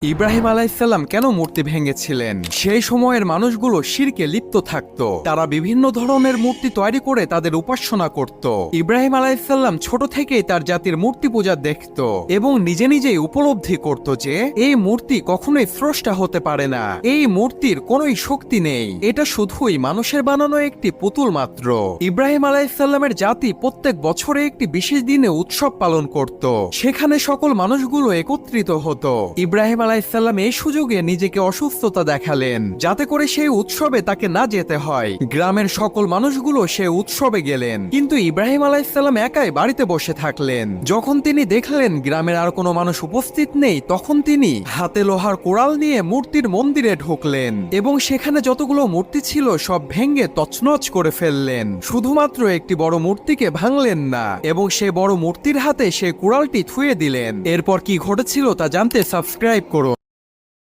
ইব্রাহিম আলাইসাল্লাম কেন মূর্তি ভেঙেছিলেন? সেই সময়ের মানুষগুলো শিরকে লিপ্ত থাকত। তারা বিভিন্ন ধরনের মূর্তি তৈরি করে তাদের উপাসনা করত। ইব্রাহিম আলাইসাল্লাম ছোট থেকেই তার জাতির মূর্তি পূজা দেখত এবং নিজে নিজেই উপলব্ধি করত যে এই মূর্তি কখনোই স্রষ্টা হতে পারে না। এই মূর্তির কোনোই শক্তি নেই, এটা শুধুই মানুষের বানানো একটি পুতুল মাত্র। ইব্রাহিম আলাইসাল্লামের জাতি প্রত্যেক বছরে একটি বিশেষ দিনে উৎসব পালন করত। সেখানে সকল মানুষগুলো একত্রিত হতো। ইব্রাহিম আলাইসাল্লাম এই সুযোগে নিজেকে অসুস্থতা দেখালেন যাতে করে সেই উৎসবে তাকে না যেতে হয়। গ্রামের সকল মানুষগুলো সে উৎসবে গেলেন, কিন্তু ইব্রাহিম আলাইসাল্লাম একাই বাড়িতে বসে থাকলেন। যখন তিনি দেখলেন গ্রামের আর কোনো মানুষ উপস্থিত নেই, তখন তিনি হাতে লোহার কোড়াল নিয়ে মূর্তির মন্দিরে ঢুকলেন এবং সেখানে যতগুলো মূর্তি ছিল সব ভেঙে তছনছ করে ফেললেন। শুধুমাত্র একটি বড় মূর্তিকে ভাঙলেন না এবং সে বড় মূর্তির হাতে সে কোড়ালটি থুয়ে দিলেন। এরপর কি ঘটেছিল তা জানতে সাবস্ক্রাইব